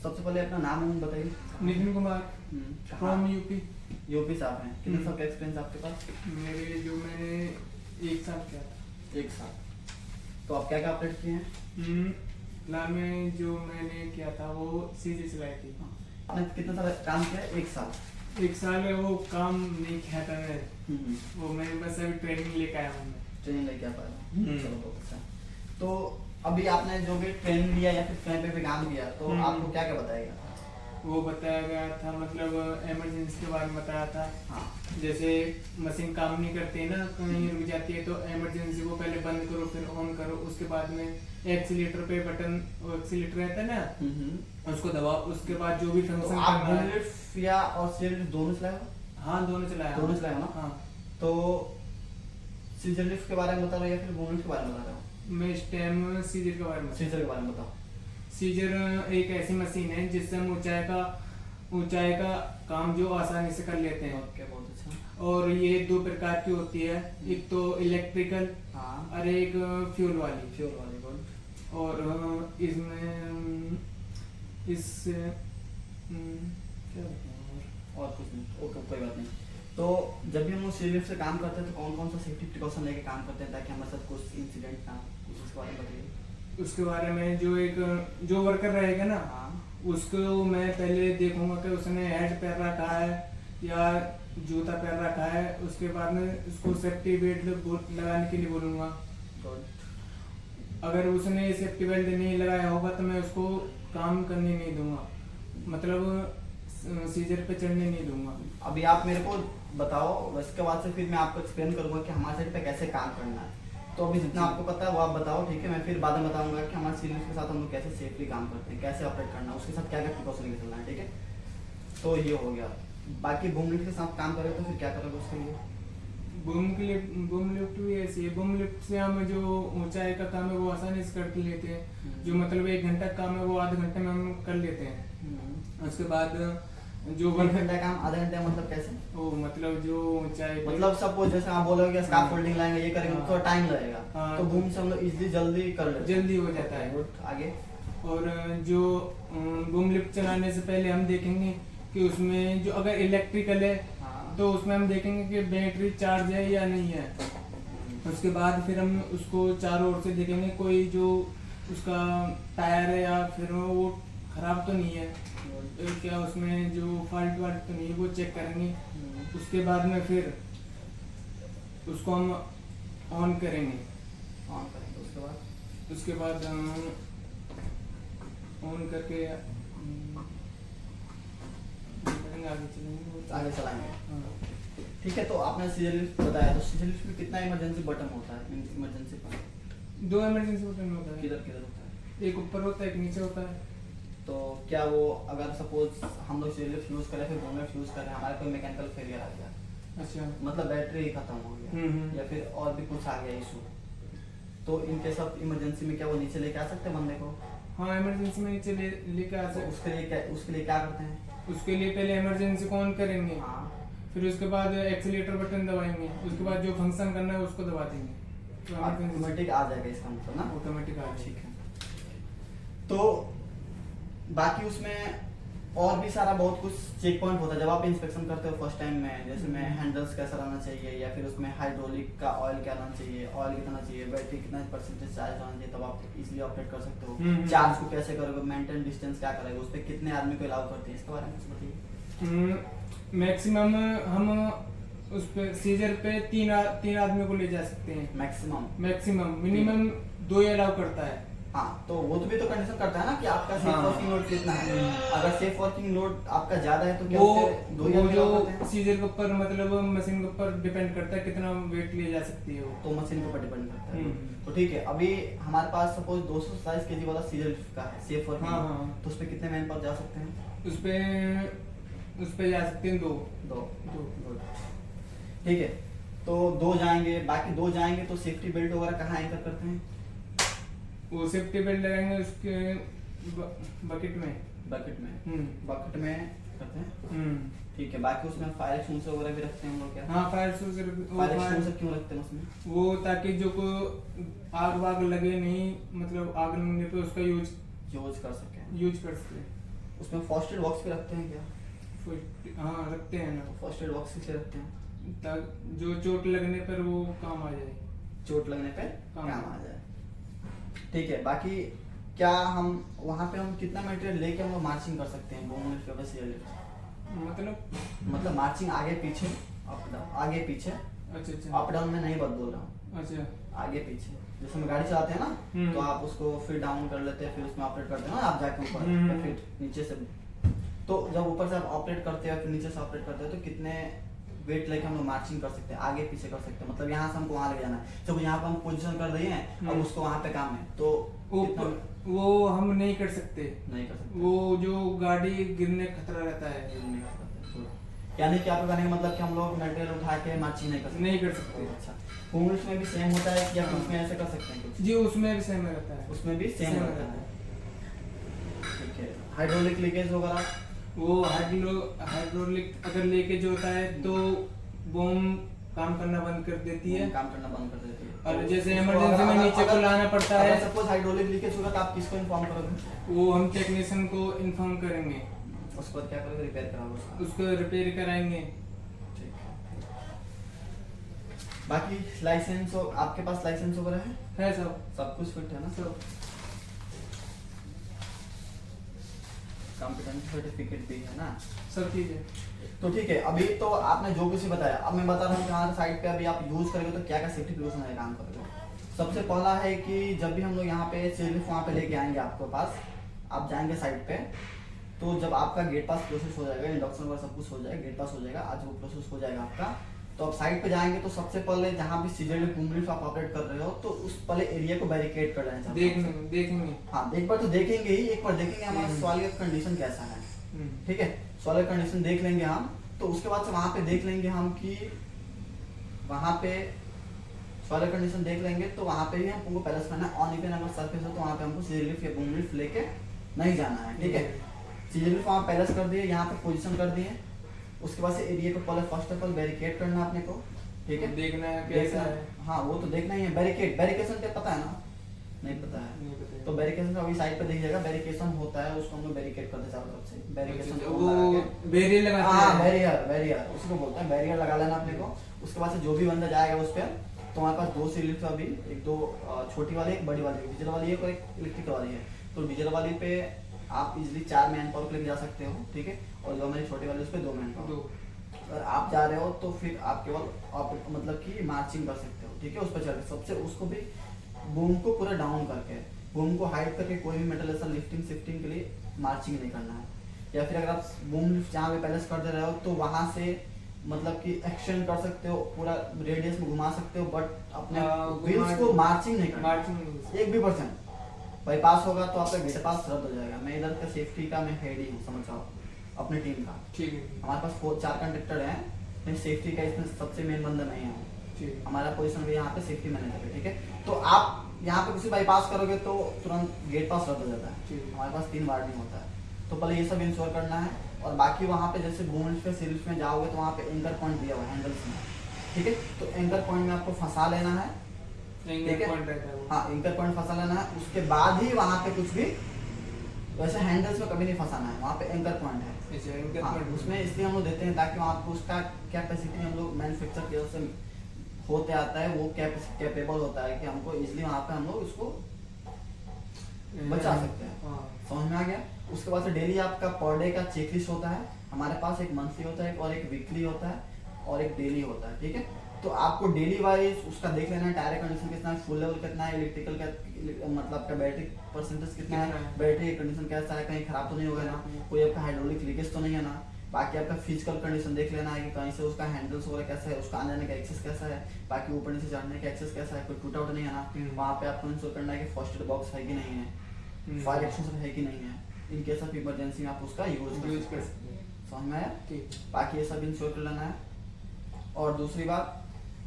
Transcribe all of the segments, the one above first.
सबसे पहले अपना नाम वाम बताइए। नितिन कुमार कहाँ? From UP. यूपी से आप हैं, कितने साल का एक्सपीरियंस आपके पास? मेरे जो मैंने 1 साल किया था। 1 साल। तो आप क्या क्या अपडेट किए हैं? फिलहाल में जो मैंने किया था वो सीजी सिलाई थी। आपने कितना साल काम किया है? 1 साल। 1 साल में वो काम नहीं किया था मैं। हम्म। वो मैं बस अभी ट्रेनिंग लेके आया हूँ मैं। ट्रेनिंग लेके आ पाया। चलो बहुत अच्छा। तो अभी आपने जो भी ट्रेनिंग लिया या फिर कहीं पे भी काम किया तो आपको क्या क्या बताया गया था? वो बताया गया था मतलब इमरजेंसी के बारे में बताया था। हाँ। जैसे मशीन काम नहीं करती है ना, कहीं रुक जाती है तो इमरजेंसी को पहले बंद करो फिर ऑन करो, उसके बाद में एक्सीलेटर पे बटन, वो एक्सीलेटर रहता है ना, उसको दबाओ, उसके बाद जो भी फंक्शन तो आप करना है। बुलेट या और सीजर लिफ्ट दोनों चलाए हो? हाँ दोनों चलाया। दोनों चलाए हो ना? हाँ। तो सीजर लिफ्ट के बारे में बता रहे हो या फिर बुलेट के बारे में बता रहे हो? मैं इस टाइम सीजर के बारे में। सीजर के बारे में बताओ। सीजर एक ऐसी मशीन है जिससे हम ऊंचाई का काम जो आसानी से कर लेते हैं। ओके बहुत अच्छा। और ये 2 प्रकार की होती है, एक तो इलेक्ट्रिकल हाँ। और एक फ्यूल वाली। फ्यूल वाली बोल। और इसमें इस क्या बताऊं और कुछ नहीं, ओके कोई बात नहीं। तो जब भी हम सीजर लिफ्ट से काम करते हैं तो कौन कौन सा सेफ्टी प्रिकॉशन लेके काम करते हैं ताकि हमारे साथ कुछ इंसिडेंट ना हो, कुछ उसके बारे में बताइए। उसके बारे में जो वर्कर रहेगा ना, हाँ। उसको मैं पहले देखूंगा कि उसने हेड पहन रखा है या जूता पहन रखा है। उसके बाद में उसको सेफ्टी बेल्ट लगाने के लिए बोलूंगा। अगर उसने सेफ्टी बेल्ट नहीं लगाया होगा तो मैं उसको काम करने नहीं दूंगा, मतलब सीजर पे चढ़ने नहीं दूंगा। अभी आप मेरे को बताओ, उसके बाद से फिर मैं आपको एक्सप्लेन करूंगा कि हमारे साइड पे कैसे काम करना है। तो अभी जितना आपको पता है वो आप बताओ, ठीक है? मैं फिर बाद में बताऊंगा कि हमारे सीनियर्स के साथ हम लोग कैसे सेफली काम करते हैं, कैसे ऑपरेट करना है, उसके साथ क्या क्या प्रिकॉशन लेके चलना है, ठीक है? तो ये हो गया। बाकी बूम लिफ्ट के साथ काम करोगे तो फिर क्या करोगे उसके लिए? बूम लिफ्ट भी ऐसी है। बूम लिफ्ट से हम जो ऊंचाई का काम है वो आसानी से कर लेते हैं। जो मतलब 1 घंटा काम है वो आधे घंटे में हम कर लेते हैं। उसके बाद जो 1 घंटा काम आधे घंटे मतलब कैसे? वो मतलब जो ऊंचाई मतलब सपोज जैसे आप बोलोगे स्कार्फ फोल्डिंग लाएंगे, ये करेंगे तो टाइम लगेगा। हाँ। तो बूम से हम लोग इजीली जल्दी कर लेते हैं। जल्दी हो जाता है। गुड, आगे। और जो बूम लिफ्ट चलाने से पहले हम देखेंगे कि उसमें जो अगर इलेक्ट्रिकल है हाँ। तो उसमें हम देखेंगे कि बैटरी चार्ज है या नहीं है। उसके बाद फिर हम उसको चारों ओर से देखेंगे कोई जो उसका टायर है या फिर वो खराब तो नहीं है, क्या उसमें जो फॉल्ट वाल्ट तो नहीं है, वो चेक करेंगे। उसके बाद में फिर उसको हम ऑन करेंगे। उसके बाद ऑन करके आगे चलेंगे। आगे चलाएंगे। हाँ। ठीक है। तो आपने सीजर लिफ्ट बताया, तो सीजर लिफ्ट में कितना इमरजेंसी बटन होता है? इमरजेंसी पर 2 इमरजेंसी बटन होता है। किधर किधर होता है? एक ऊपर होता है, एक नीचे होता है। तो क्या वो अगर सपोज हम लोग सीजर लिफ्ट यूज करें फिर बूम लिफ्ट यूज करें, हमारा कोई मैकेनिकल फेलियर आ गया, अच्छा। मतलब बैटरी ही खत्म हो गया या फिर और भी कुछ आ गया इशू, तो इन केस ऑफ इमरजेंसी में क्या वो नीचे लेके आ सकते हैं बंदे को? हाँ इमरजेंसी में नीचे लेके आ तो सकते। उसके लिए क्या करते हैं? उसके लिए पहले इमरजेंसी को ऑन करेंगे। हाँ। फिर उसके बाद एक्सीलेटर बटन दबाएंगे। उसके बाद जो फंक्शन करना है उसको दबा देंगे तो ऑटोमेटिक आ जाएगा इसका मतलब ना? ऑटोमेटिक आ ठीक जाएगा। है। तो बाकी उसमें और भी सारा बहुत कुछ चेक पॉइंट होता है जब आप इंस्पेक्शन करते हो फर्स्ट टाइम में, जैसे में हैंडल्स कैसा रहना चाहिए या फिर उसमें हाइड्रोलिक का ऑयल क्या रहना चाहिए, ऑयल कितना चाहिए, बैटरी कितना परसेंटेज चार्ज होना चाहिए, तब आप इजीली ऑपरेट कर सकते हो। चार्ज को कैसे करोगे, मेंटेन डिस्टेंस क्या करेगा, उस पर कितने आदमी को अलाउ करते हैं, इसके बारे में कुछ बताइए। मैक्सिमम हम उस पे सीजर पे 3 आदमियों को ले जा सकते हैं। मैक्सिमम मिनिमम 2 ही अलाउ करता है। हाँ, तो वो तो भी तो कंडीशन करता है ना कि आपका सेफ वर्किंग लोड कितना है। अगर सेफ वर्किंग लोड आपका ज्यादा है तो क्या वो जो सीजर के ऊपर मतलब मशीन के ऊपर डिपेंड करता है कितना वेट ले जा सकती है वो, तो मशीन के ऊपर डिपेंड करता है। तो ठीक है, अभी हमारे पास सपोज 227 केजी वाला सीजर का है सेफ वर्किंग। हाँ। तो उस पे कितने मैन पावर जा सकते हैं? उस पे जा सकते हैं 2। ठीक है, तो 2 जाएंगे, बाकी 2 जाएंगे तो सेफ्टी बेल्ट वगैरह कहाँ एंकर करते हैं? वो सेफ्टी बेल्ट लगाएंगे उसके बकेट में करते हैं। ठीक है, बाकी उसमें फायर एक्सटिंग्विशर वगैरह भी रखते हैं हम लोग क्या? हाँ फायर एक्सटिंग्विशर क्यों रखते हैं उसमें? वो ताकि जो को आग वाग लगे नहीं, मतलब आग लगने पे उसका यूज कर सके। यूज कर सके। उसमें फर्स्ट एड बॉक्स भी रखते हैं क्या? हाँ रखते हैं ना, फर्स्ट एड बॉक्स किसे रखते हैं? ताकि जो चोट लगने पर वो काम आ जाए। चोट लगने पे हाँ। काम आ जाए। ठीक है, बाकी क्या हम वहाँ पे हम कितना मटेरियल लेके हम मार्चिंग कर सकते हैं बूम लिफ्ट या सीयर लिफ्ट? मतलब मार्चिंग आगे पीछे, अप डाउन, आगे पीछे, अच्छा अप डाउन में नहीं बोल रहा हूँ, अच्छा आगे पीछे। जैसे हम गाड़ी चलाते हैं ना, तो आप उसको फिर डाउन कर लेते हैं, फिर उसमें ऑपरेट करते हैं ना आप जाके ऊपर, या फिर नीचे से। तो जब ऊपर से आप ऑपरेट करते हैं फिर नीचे से ऑपरेट करते हैं, तो कितने वेट लेके हम लोग मार्चिंग कर सकते हैं, आगे पीछे कर सकते हैं? मतलब यहाँ से हमको वहाँ ले जाना है, तो यहाँ पे हम पोजीशन कर दिए हैं, अब उसको वहाँ पे काम है, तो वो हम नहीं कर सकते। नहीं कर सकते। वो जो गाड़ी गिरने का खतरा रहता है। यानी कि आपका कहने का मतलब कि हम लोग मटेरियल उठा के मार्चिंग नहीं कर सकते? नहीं कर सकते। अच्छा, बूम लिफ्ट में भी सेम होता है कि आप उसमें ऐसे कर सकते हैं कुछ? जी उसमें भी सेम रहता है। उसमें भी सेम रहता है। ठीक है, हाइड्रोलिक लीकेज वगैरह? वो हाइड्रोलिक अगर लीकेज होता है तो बूम काम करना बंद कर देती है। काम करना बंद कर देती है। और जैसे इमरजेंसी में नीचे को लाना पड़ता है। सपोज हाइड्रोलिक लीकेज होगा तो आप किसको इन्फॉर्म करोगे? वो हम टेक्नीशियन को इन्फॉर्म करेंगे। उसके बाद क्या करोगे? रिपेयर कराओगे उसको रिपेयर कराएंगे। ठीक है। बाकी लाइसेंस आपके पास लाइसेंस वगैरह है? सब कुछ फिट है ना? सब कॉम्पिटेंट सर्टिफिकेट भी है ना? सब चीज है। तो ठीक है, अभी तो आपने जो कुछ बताया, अब मैं बता रहा हूँ कि हमारे साइड पे अभी आप यूज करेंगे तो क्या क्या सेफ्टी प्रिकॉशन है काम करोगे। सबसे पहला है कि जब भी हम लोग यहाँ पे सिर्फ वहाँ पे लेके आएंगे आपके पास, आप जाएंगे साइड पे, तो जब आपका गेट पास प्रोसेस हो जाएगा, इंडक्शन वगैरह सब कुछ हो जाएगा, गेट पास हो जाएगा, आज वो प्रोसेस हो जाएगा आपका, तो आप साइड पे जाएंगे तो सबसे पहले जहाँ भी सीजर बूम लिफ्ट आप ऑपरेट कर रहे हो तो उस पहले एरिया को बैरिकेड कर लेना चाहिए। देखेंगे। हाँ, एक बार तो देखेंगे ही, एक बार देखेंगे हमारा सॉइल का कंडीशन कैसा है। ठीक है, सॉइल का कंडीशन देख लेंगे हम, तो उसके बाद से वहाँ पे देख लेंगे हम कि वहाँ पे सॉइल कंडीशन देख लेंगे, तो वहाँ पे भी हमको पैलेस करना है। ऑन इवन अगर सरफेस हो तो वहाँ पे हमको सीजर लिफ्ट या बूम लिफ्ट लेके नहीं जाना है। ठीक है, सीजर लिफ्ट वहाँ पैलेस कर दिए, यहाँ पे पोजीशन कर दिए, उसके बाद से एरिया को पहले फर्स्ट ऑफ ऑल बैरिकेड करना है अपने को। ठीक है, देखना है कैसा है। हाँ वो तो देखना ही है। बैरिकेशन क्या पता है ना? नहीं पता है। तो बैरिकेशन अभी साइड पे देखिएगा, बैरिकेशन होता है, उसको हम लोग बैरिकेड करते हैं चारों तरफ से। बैरिकेशन वो बैरियर लगाते हैं। हाँ, बैरियर उसको बोलते हैं, बैरियर लगा लेना अपने को। उसके बाद से जो भी बंदा जाएगा उस पर, तो हमारे पास दो सीलिफ्ट अभी, एक दो छोटी वाली, एक बड़ी वाली, डीजल वाली है और एक इलेक्ट्रिक वाली है। तो डीजल वाली पे आप इजिली 4 मैन पावर लेके जा सकते हो। ठीक है, और जो हमारी छोटी वाली उस पर 2 मैन पावर। अगर आप जा रहे हो तो फिर आप केवल मतलब कि मार्चिंग कर सकते हो। ठीक है, उस पर चढ़ सबसे उसको भी बूम को पूरा डाउन करके, बूम को हाइट करके, कोई भी मेटल ऐसा लिफ्टिंग शिफ्टिंग के लिए मार्चिंग नहीं करना है। या फिर अगर आप बूम लिफ्ट जहाँ पे पैलेस कर दे रहे हो तो वहाँ से मतलब कि एक्सटेंड कर सकते हो, पूरा रेडियस में घुमा सकते हो, बट अपने व्हील्स को मार्चिंग नहीं करना। 1% बाईपास होगा तो आपका गेट पास रद्द हो जाएगा। मैं इधर का सेफ्टी का मैं हेड ही हूँ, समझ रहा हूँ, अपनी टीम का। ठीक है, हमारे पास 4 कंडक्टर हैं, मैं सेफ्टी का इसमें सबसे मेन बंदा मैं ही हूँ। हमारा पोजीशन भी यहाँ पे सेफ्टी मैनेजर है। ठीक है, तो आप यहाँ पे किसी बाईपास करोगे तो तुरंत गेट पास रद्द हो जाता है। हमारे पास 3 वार्निंग होता है, तो पहले ये सब इंश्योर करना है। और बाकी वहाँ पे जैसे बूम लिफ्ट पे सीरीज में जाओगे तो वहाँ पे एंकर पॉइंट दिया हुआ है हैंडल्स में। ठीक है, तो एंकर पॉइंट में आपको फंसा लेना है। ठीक है, हाँ एंकर पॉइंट फंसा लेना है। उसके बाद ही वहाँ पे कुछ भी वैसे हैंडल्स में कभी नहीं फंसाना है, वहाँ पे एंकर पॉइंट है। हाँ, उसमें इसलिए हम लोग देते हैं ताकि वहाँ पे उसका कैपेसिटी हम लोग मैन्युफैक्चर की तरफ से होते आता है, वो कैपेबल होता है कि हमको इजिली वहाँ पे हम लोग उसको बचा सकते हैं। समझ में आ गया? उसके बाद से डेली आपका पर डे का चेकलिस्ट होता है। हमारे पास एक मंथली होता है और एक वीकली होता है और एक डेली होता है। ठीक है, तो आपको डेली वाइज उसका देख लेना है, टायर कंडीशन कितना है, फुल लेवल कितना है, इलेक्ट्रिकल का मतलब आपका बैटरी परसेंटेज कितना है, बैटरी कंडीशन कैसा है, कहीं खराब तो नहीं होगा ना, कोई आपका हाइड्रोलिक लीकेज तो नहीं है ना। बाकी आपका फिजिकल कंडीशन देख लेना है कि कहीं से उसका हैंडल्स वगैरह कैसा है, उसका आने जाने का एक्सेस कैसा है, बाकी ऊपर नीचे चढ़ने का एक्सेस कैसा है, कोई टूटा उटा नहीं है ना। वहाँ पे आपको इंश्योर करना है कि फर्स्ट एड बॉक्स है कि नहीं है, फायर एक्सटेंशन है कि नहीं है, इन केस ऑफ इमरजेंसी में आप उसका यूज कर सकते हैं। समझ में आया? बाकी ये सब इंश्योर कर लेना है। और दूसरी बात,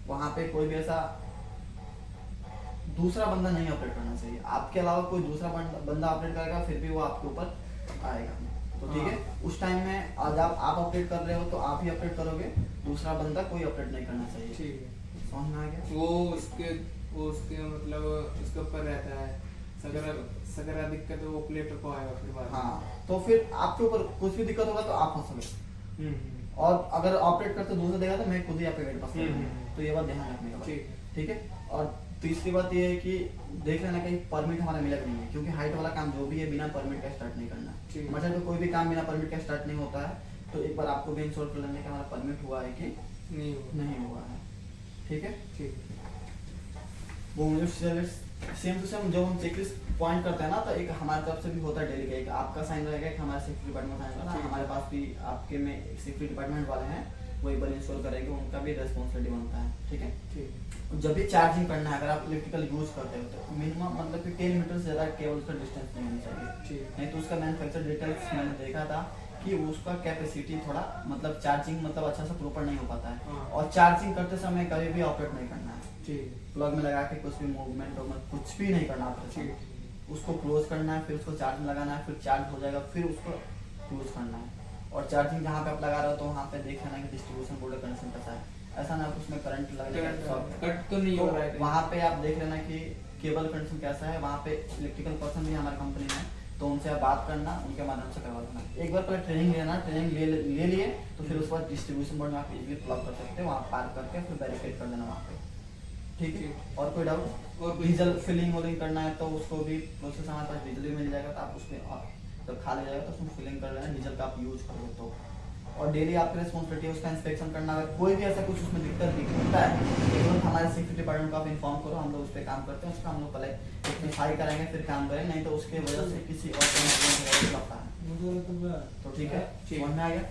वहाँ पे कोई भी ऐसा दूसरा बंदा नहीं ऑपरेट करना चाहिए। आपके अलावा कोई दूसरा बंदा ऑपरेट करेगा फिर भी वो आपके ऊपर आएगा। तो ठीक है, उस टाइम में आज आप ऑपरेट कर रहे हो तो आप ही ऑपरेट करोगे, दूसरा बंदा कोई ऑपरेट नहीं करना चाहिए। ठीक है, समझ में आ गया? वो उसके मतलब उसके ऊपर रहता है सगरा दिक्कत है वो ऑपरेटर को आएगा फिर बाद में। हाँ, तो फिर आपके ऊपर कुछ भी दिक्कत होगा तो आप फंसोगे। और अगर ऑपरेट करते दूसरा देगा तो मैं खुद ही आपके गेट पास करूंगा। तो ये बात ध्यान रखने का। ठीक है। ठीक है। और तीसरी बात ये है कि देख लेना कहीं परमिट हमारा मिला कि नहीं है, क्योंकि हाइट वाला काम जो भी है बिना परमिट का स्टार्ट नहीं करना ठीक है। है। मतलब तो कोई भी काम बिना परमिट का स्टार्ट नहीं होता है। तो एक बार आपको भी इंश्योर कर लेना कि हमारा परमिट हुआ है कि नहीं हुआ है। ठीक है। ठीक है। वो मुझे सेम टू सेम जब हम चेकलिस्ट पॉइंट करते हैं ना, तो एक हमारी तरफ से भी होता है डेली का, एक आपका साइन रहेगा, एक हमारे सेफ्टी डिपार्टमेंट साइन रहेगा। हमारे पास भी आपके में एक सेफ्टी डिपार्टमेंट वाले हैं, वो एक बार इंश्योर करेंगे, उनका भी रेस्पॉन्सिबिलिटी बनता है। ठीक है। ठीक। जब भी चार्जिंग करना है, अगर आप इलेक्ट्रिकल यूज करते हो तो मिनिमम मतलब कि 10 मीटर से ज़्यादा केबल का डिस्टेंस नहीं होना चाहिए। ठीक। नहीं तो उसका मैन्युफैक्चर डिटेल्स मैंने देखा था कि उसका कैपेसिटी थोड़ा मतलब चार्जिंग मतलब अच्छा से प्रॉपर नहीं हो पाता है। हाँ। और चार्जिंग करते समय कभी भी ऑपरेट नहीं करना है। ठीक। प्लग में लगा के कुछ भी मूवमेंट और कुछ भी नहीं करना आपको। ठीक। उसको क्लोज करना है, फिर उसको चार्ज में लगाना है, फिर चार्ज हो जाएगा, फिर उसको क्लोज करना है। और चार्जिंग जहाँ पे आप लगा रहे हो तो वहाँ पे देख लेना कि डिस्ट्रीब्यूशन बोर्ड का कनेक्शन कैसा है। ऐसा ना आप उसमें करंट लगने कट तो नहीं हो रहा है। वहाँ पे आप देख लेना कि केबल कनेक्शन कैसा है। वहाँ पे इलेक्ट्रिकल पर्सन भी हमारी कंपनी में, तो उनसे आप बात करना, उनके माध्यम से करवा देना। एक बार पहले ट्रेनिंग लेना, ट्रेनिंग ले लिए तो फिर उसके बाद डिस्ट्रीब्यूशन बोर्ड में आप इजीली प्लग कर सकते हैं, वहाँ पार करके फिर बैरिकेड कर देना वहाँ पे। ठीक है। और कोई डाउट? और डीजल फिलिंग वोलिंग करना है तो उसको भी प्रोसेस हमारे पास डीजल भी मिल जाएगा, तो आप उसमें आप जब खा ले जाएगा तो उसमें फिलिंग कर लेना, डीजल का आप यूज करोगे तो। और डेली आपकी रिस्पॉन्सिबिलिटी है उसका इंस्पेक्शन करना। अगर कोई भी ऐसा कुछ उसमें दिक्कत दिखता है तो तुरंत हमारे सेफ्टी डिपार्टमेंट को आप इन्फॉर्म करो, हम लोग उस पर काम करते हैं। उसका हम लोग पहले रेक्टिफाई करेंगे फिर काम करें, नहीं तो उसके वजह से किसी और लगता है। तो ठीक है, समझ में आ गया?